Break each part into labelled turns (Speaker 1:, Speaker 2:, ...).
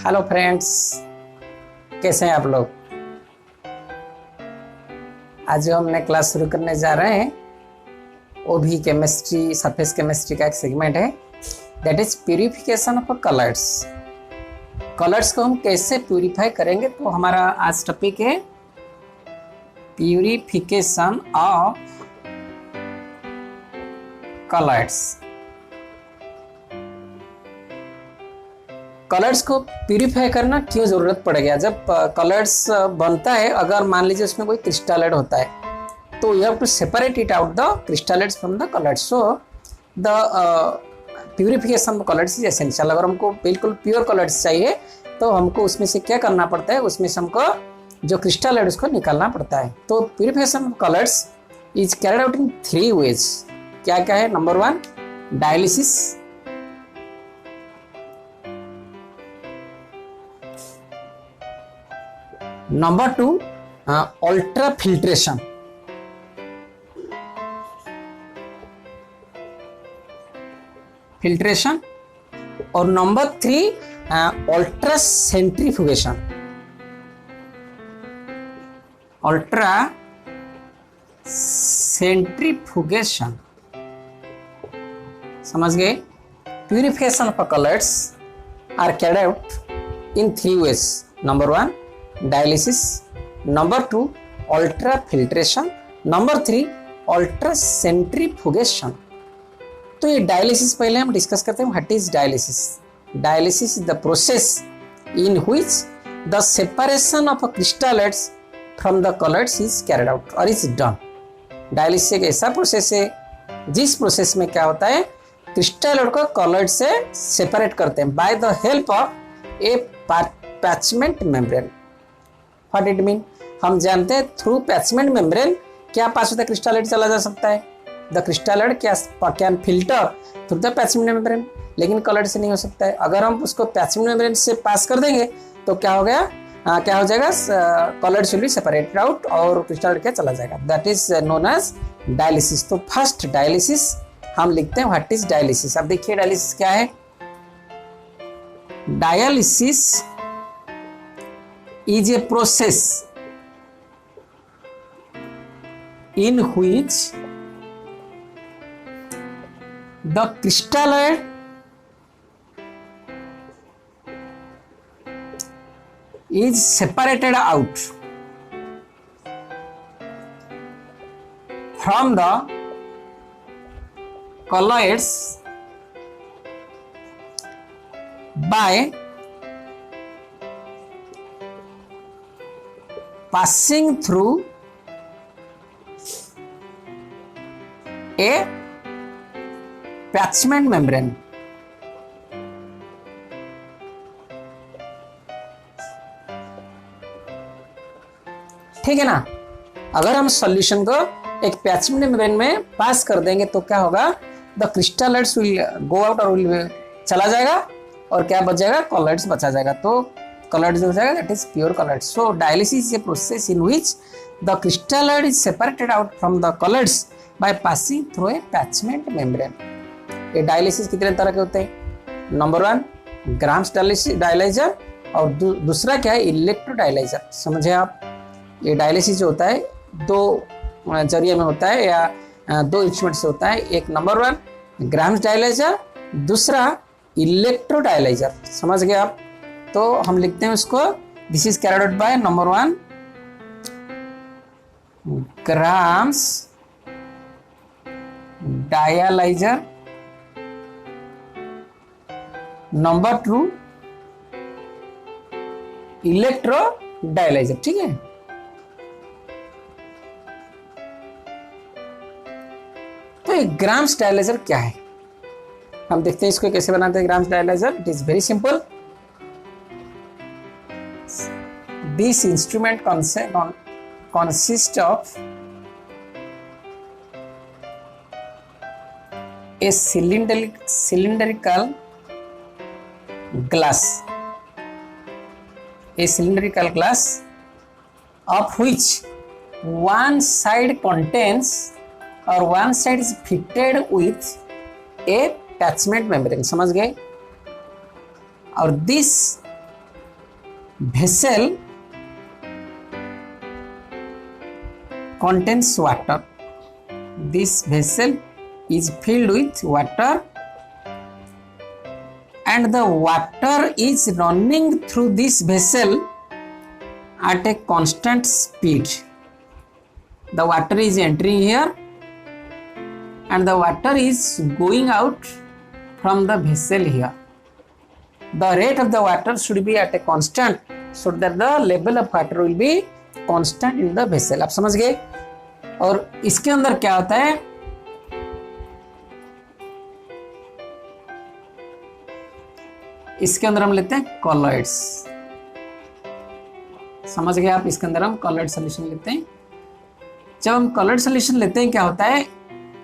Speaker 1: Hello friends, कैसे हैं आप लोग। आज जो हमने क्लास शुरू करने जा रहे हैं वो भी केमिस्ट्री, सरफेस केमिस्ट्री का एक सेगमेंट है, that is purification of colours. Colours को हम कैसे प्यूरिफाई करेंगे, तो हमारा आज टॉपिक है प्यूरिफिकेशन ऑफ कलर्स। कलर्स को प्यूरिफाई करना क्यों जरूरत पड़ेगा। जब कलर्स बनता है, अगर मान लीजिए उसमें कोई क्रिस्टलाइड होता है, तो you have to separate it out the crystalloids from the colloids. So the purification of colours is essential. अगर हमको बिल्कुल प्योर कलर्स चाहिए तो हमको उसमें से क्या करना पड़ता है, उसमें से हमको जो क्रिस्टलाइड उसको निकालना पड़ता है। तो purification of colours is carried out in 3 ways. क्या क्या है? Number 1 dialysis, number 2 ultrafiltration, और नंबर 3 अल्ट्रा सेंट्रीफ्यूगेशन। समझ गए? Purification of colours are carried out in 3 ways. Number 1 dialysis, number 2 ultrafiltration, number 3 ultracentrifugation. तो ये dialysis पहले हम डिस्कस करते हैं। What is dialysis? Dialysis is the process in which the separation of क्रिस्टलाइड्स from the colloids is carried out और is done. Dialysis एक ऐसा process है जिस प्रोसेस में क्या होता है, क्रिस्टलाइड को कलर्ड से सेपरेट करते हैं by the help of a parchment membrane. What it mean? हम जानते हैं थ्रू पैचमेंट मेम्ब्रेन क्या पास होता है, क्रिस्टलाइड चला जा सकता है। The crystalloid can filter through the parchment membrane, लेकिन कलर्ड से नहीं हो सकता है। अगर हम उसको पैचमेंट मेम्ब्रेन से पास कर देंगे तो क्या हो गया, क्या हो जाएगा, coloured will be separated out और क्रिस्टलाइड क्या चला जाएगा। That is known as dialysis. तो फर्स्ट डायलिसिस हम लिखते हैं। What is dialysis? अब देखिए डायलिसिस क्या है। Dialysis is a process in which the crystalloid is separated out from the colloids by passing through a patchment membrane। ठीक है ना? अगर हम सॉल्यूशन को एक पैचमेंट मेम्ब्रेन में पास कर देंगे तो क्या होगा, द क्रिस्टलाइड्स विल गो आउट और विल चला जाएगा और क्या बच जाएगा, कलर्ड्स बचा जाएगा। तो कलर्ड्स हो जाएगा, that is pure colloids. So dialysis is a process in which the crystalloid is separated out from the colloids by passing through a parchment membrane. ये डायलिसिस कितने तरह के होते हैं? नंबर 1 ग्राम्स डायलाइजर और दूसरा क्या है, इलेक्ट्रोडायलाइजर। समझे आप? ये डायलिसिस जो होता है 2 जरिए में होता है या 2 इंस्ट्रूमेंट से होता है। एक नंबर 1 ग्राम्स डायलाइजर, दूसरा इलेक्ट्रोडायलाइजर। समझ गए आप? तो हम लिखते हैं उसको, this is carried out by number 1 grams dialyser, number 2 electro dialyser. ठीक है? तो ये ग्राम्स डायलाइजर क्या है, हम देखते हैं इसको कैसे बनाते हैं। Grams dialyser, it is very simple. This instrument consists of a cylindrical glass, of which one side contains or one side is fitted with a attachment membrane। समझ गए? और this vessel contains water. This vessel is filled with water and the water is running through this vessel at a constant speed. The water is entering here and the water is going out from the vessel here. The rate of the water should be at a constant so that the level of water will be constant in the vessel. आप समझ गए? और इसके अंदर क्या होता है, इसके अंदर हम लेते हैं कॉलॉइड्स। समझ गए आप? इसके अंदर हम कॉलॉइड सॉल्यूशन लेते हैं। जब हम कॉलॉइड सॉल्यूशन लेते हैं क्या होता है,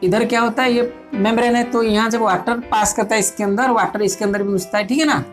Speaker 1: इधर क्या होता है, ये मेम्ब्रेन है तो यहाँ जब वाटर पास करता है इसके अंदर, वाटर इसके अंदर भी घुसता है, ठीक है ना।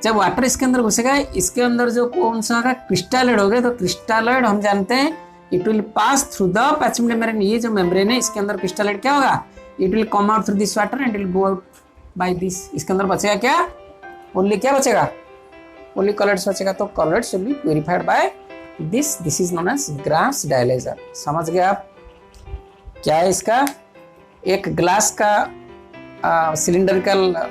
Speaker 1: जब वाटर इसके अंदर घुसेगा, इसके अंदर जो कौन सा होगा, क्रिस्टलोइड हो गए। तो क्रिस्टलोइड हम जानते हैं it will pass through the parchment membrane. ये जो मेम्ब्रेन है इसके अंदर क्रिस्टलोइड क्या होगा, it will come out through this water and will go out by this. इसके अंदर बचेगा क्या, ओनली क्या बचेगा, ओनली कॉलॉइड्स बचेगा। तो colloids will be purified by this is known as Graham's dialyser. समझ गए आप? क्या है इसका, एक ग्लास का सिलिंड्रिकल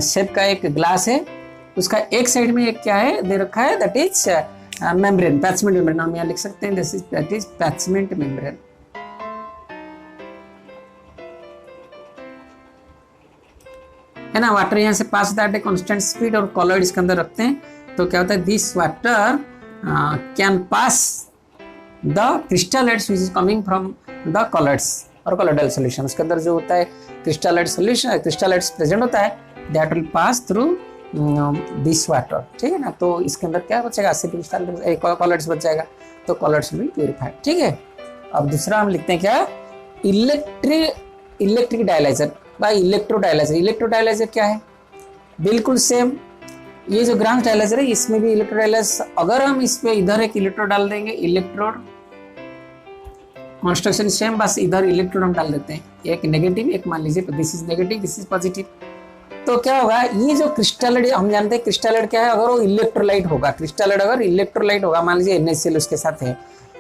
Speaker 1: शेप का एक ग्लास है, उसका एक साइड में एक क्या है दे रखा है, दैट इज मेम्ब्रेन, पैचमेंट मेम्ब्रेन हम यहाँ लिख सकते हैं, दैट इज पैचमेंट मेम्ब्रेन। है ना। वाटर यहाँ से पास होता है कांस्टेंट स्पीड और कॉलॉइड इसके अंदर रखते हैं तो क्या होता है, this water can pass the crystalloids which is coming from the colloids और कॉलॉइडल सॉल्यूशन। उसके अंदर जो होता है क्रिस्टलोइड सॉल्यूशन, क्रिस्टलोइड्स प्रेजेंट होता है, that will pass through this water, ठीक है ना। तो इसके अंदर क्या बचेगा, सिर्फ कॉलॉइड्स बच जाएगा, तो कॉलॉइड्स विल बी प्यूरिफाइड, ठीक है। अब दूसरा हम लिखते हैं क्या, electric dialyser by electrodialyser. Electrodialyser क्या है, बिल्कुल सेम ये जो ग्राम्स डायलाइजर है इसमें भी इलेक्ट्रो डायलाइजर, अगर हम इस पे इधर एक इलेक्ट्रोड डाल देंगे, इलेक्ट्रोड कंस्ट्रक्शन सेम, बस इधर इलेक्ट्रोड हम डाल देते हैं, एक नेगेटिव एक मान लीजिए, this is negative this is positive. तो क्या होगा, ये जो क्रिस्टलोइड हम जानते हैं क्रिस्टलोइड क्या है, अगर वो इलेक्ट्रोलाइट होगा, क्रिस्टलोइड अगर इलेक्ट्रोलाइट होगा, मान लीजिए NaCl उसके साथ है,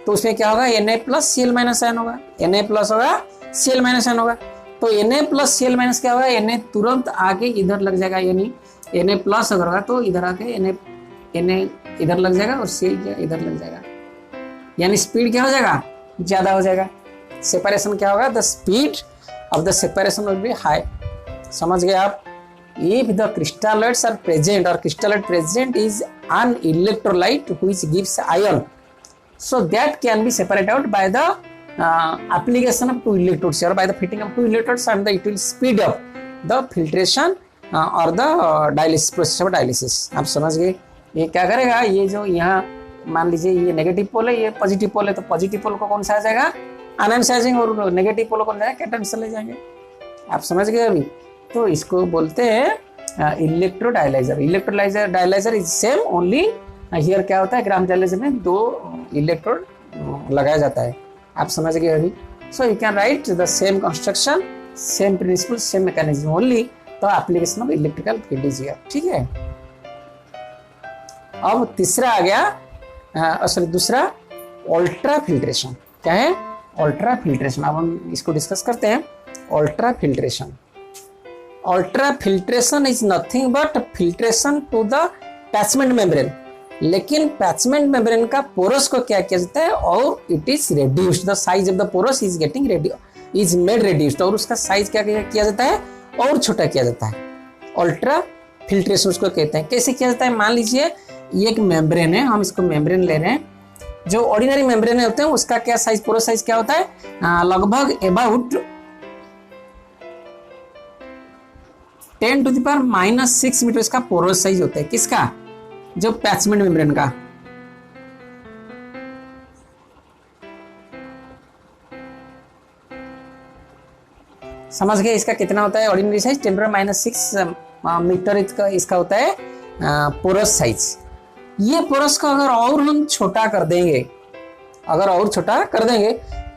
Speaker 1: तो उसमें क्या होगा, Na+Cl- होगा, Na+ होगा Cl- होगा। तो Na+Cl- क्या होगा, Na तुरंत आके इधर लग जाएगा, यानी Na+ अगर होगा तो इधर आके Na इधर लग जाएगा और Cl इधर लग जाएगा, यानी स्पीड क्या हो जाएगा, ज्यादा हो जाएगा। सेपरेशन क्या होगा, the speed of the separation will be high. समझ गए आप? If the crystalloids are present or crystalloid present is an electrolyte which gives ion, so that can be separated out by the application of two electrodes or by the fitting of two electrodes, and it will speed up the filtration or the dialysis process of dialysis। आप समझ गए? ये क्या करेगा, ये जो यहाँ मान लीजिए ये नेगेटिव पोल है, ये पॉजिटिव पोल है, तो पॉजिटिव पोल को कौन सा आ जाएगा, आयन से आ जाएंगे, और नेगेटिव पोल को कौन जाएगा, कैटायन से ले जाएंगे। आप समझ गए अभी? तो इसको बोलते हैं electro dialyser. Electro dialyser is same, only here क्या होता है, ग्राम्स डायलाइजर में दो इलेक्ट्रोड लगाया जाता है। आप समझ गए अभी? So you can write the same construction, same principle, same mechanism, only the application of electrical field is here, ठीक है। अब तीसरा आ गया, सॉरी दूसरा, अल्ट्रा फिल्ट्रेशन। क्या है, अल्ट्रा फिल्ट्रेशन। अब हम इसको डिस्कस करते हैं। Ultrafiltration, ultrafiltration is nothing but filtration to the parchment membrane. लेकिन पैचमेंट मेम्ब्रेन का पोरस को क्या किया जाता है, और it is reduced, the size of the pores is getting is made reduced, और उसका साइज क्या किया जाता है, और छोटा किया जाता है। अल्ट्रा फिल्ट्रेशन उसको कहते हैं। कैसे किया जाता है, मान लीजिए ये एक मेम्ब्रेन है, हम इसको मेम्ब्रेन ले रहे हैं, जो ऑर्डिनरी मेम्ब्रेन होते हैं उसका क्या साइज, पोरस साइज क्या होता है, लगभग अबाउट 10⁻⁻⁶ मीटर इसका पोरस साइज होता है। किसका, जो पैचमेंट मेम्ब्रेन का। समझ गए इसका कितना होता है, ऑर्डिनरी साइज 10⁻⁻⁶ मीटर इसका होता है पोरस साइज। ये पोरस को अगर और हम छोटा कर देंगे, अगर और छोटा कर देंगे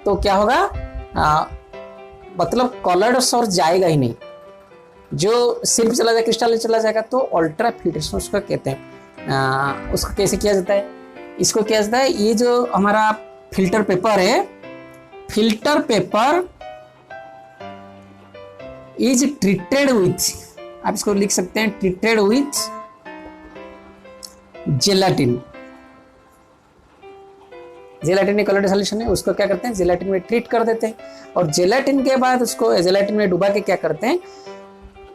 Speaker 1: तो क्या होगा, मतलब कॉलॉइड्स और जाएगा ही नहीं, जो सिर्फ चला जाए क्रिस्टल चला जाएगा तो अल्ट्रा फिल्ट्रेशन उसको कहते हैं। उसको कैसे किया जाता है, इसको किया जाता है, ये जो हमारा फिल्टर पेपर है, filter paper is treated with, आप इसको लिख सकते हैं ट्रीटेड विथ जेलाटिन। जेलाटिन एक कलर्ड सॉल्यूशन है, उसको क्या करते हैं जेलाटिन में ट्रीट कर देते हैं, और जेलाटिन के बाद उसको जेलाटिन में डुबा के क्या करते हैं,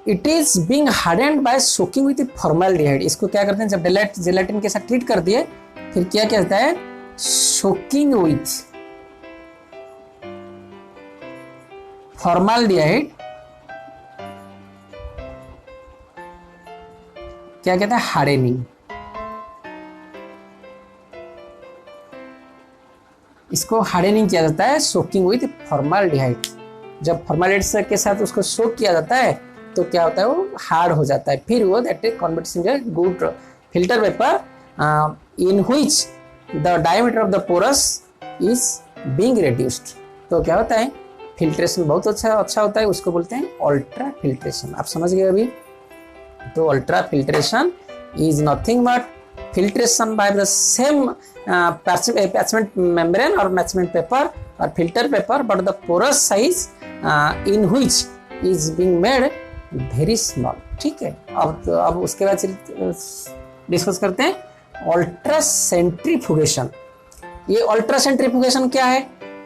Speaker 1: it is being hardened by soaking with formaldehyde. इसको क्या करते हैं जब जेलाटिन के साथ ट्रीट कर दिए फिर क्या कहता है, सोकिंग विथ फॉर्मल्डिहाइड, क्या कहता है हार्डेनिंग। इसको हार्डेनिंग किया जाता है सोकिंग विथ फॉर्मल्डिहाइड। जब फॉर्मल्डिहाइड के साथ उसको सोक किया जाता है तो क्या होता है, वो हार्ड हो जाता है, फिर वो that is converts into good filter paper in which the diameter of the pores is being reduced. तो क्या होता है, फिल्ट्रेशन बहुत अच्छा होता है, उसको बोलते हैं अल्ट्रा फिल्ट्रेशन। आप समझ गए अभी। तो ultra filtration is nothing but filtration by the same attachment membrane or attachment paper or filter paper, but the porous size in which is being made very small। ठीक है, अब उसके बाद डिस्कस करते हैं अल्ट्रा सेंट्रीफ्यूगेशन। ये ultra centrifugation क्या है,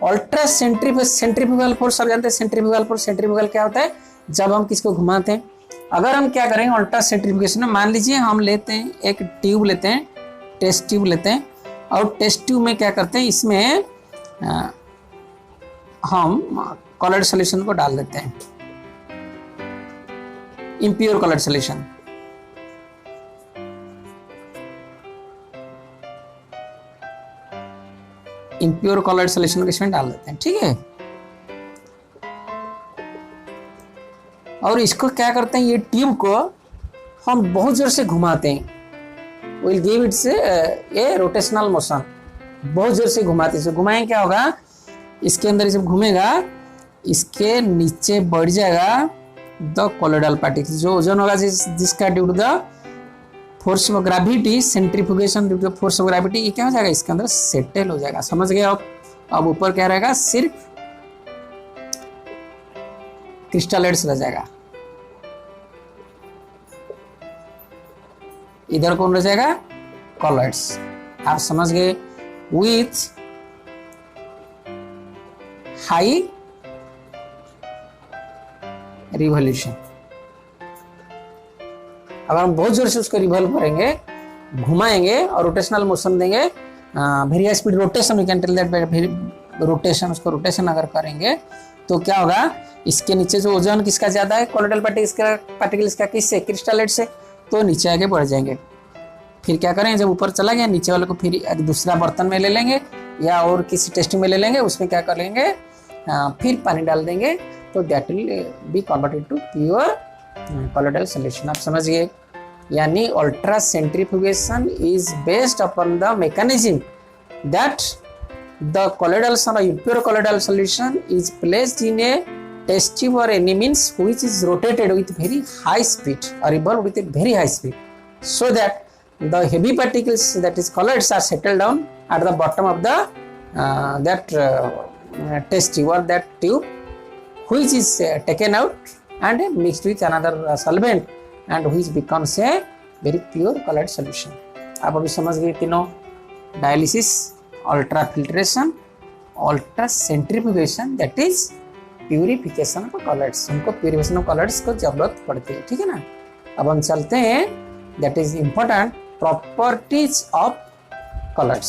Speaker 1: अल्ट्रा सेंट्रीफ्यूगल फोर्स, आप जानते हैं सेंट्रीफ्यूगल फोर्स, सेंट्रीफ्यूगल क्या होता है, जब हम किसको घुमाते हैं। अगर हम क्या करेंगे अल्ट्रा सेंट्रीफ्यूगेशन में, मान लीजिए हम लेते हैं एक ट्यूब लेते हैं, टेस्ट ट्यूब लेते हैं, और टेस्ट ट्यूब में क्या करते हैं, इसमें हम कलर्ड सॉल्यूशन को डाल देते हैं, impure coloured solution. Impure coloured solution को इसमें डाल देते हैं, ठीक है। और इसको क्या करते हैं, ये ट्यूब को हम बहुत जोर से घुमाते हैं, विल गिव इट से ए रोटेशनल मोशन, बहुत जोर से घुमाते हैं। घुमाएं क्या होगा, इसके अंदर जब घूमेगा इसके नीचे बढ़ जाएगा द कोलोइडल पार्टिकल, जो ओजन होगा जिसका due to the force of gravity, centrifugation due to force of gravity, ये क्या हो जाएगा, इसके अंदर सेटल हो जाएगा। समझ गए आप। अब ऊपर क्या रहेगा, सिर्फ क्रिस्टलाइड्स रह जाएगा, इधर कौन रह जाएगा, कॉलॉइड्स। आप समझ गए। विथ हाई रिवॉल्यूशन, अगर हम बहुत जोर से उसको रिवॉल्व करेंगे, घुमाएंगे और रोटेशनल मोशन देंगे, very high speed rotation, we can tell that rotation, उसको रोटेशन अगर करेंगे तो क्या होगा, इसके नीचे जो ओजोन किसका ज्यादा है, कोलोइडल पार्टिकल इसका किससे, क्रिस्टलाइट से, तो नीचे आगे बढ़ जाएंगे। फिर क्या करें, जब ऊपर चला गया नीचे वाले को फिर दूसरा बर्तन में ले लेंगे या और किसी टेस्टिंग में ले लेंगे, उसमें क्या करेंगे, फिर पानी डाल देंगे, तो that will be converted to pure colloidal solution. आप समझ गए। यानी ultra centrifugation is based upon the mechanism that the colloidal or impure colloidal solution is placed in a test tube or any means which is rotated with very high speed or revolved with a very high speed, so that the heavy particles, that is colloids, are settled down at the bottom of the test tube or that tube, which is taken out and mixed with another solvent and which becomes a very pure colloid solution। आप अभी समझ गए तीनों, dialysis, ultra filtration, ultra centrifugation, that is purification of colloids. हमको purification of colloids को जरूरत पड़ती है, ठीक है ना। अब हम चलते हैं, that is important properties of colloids.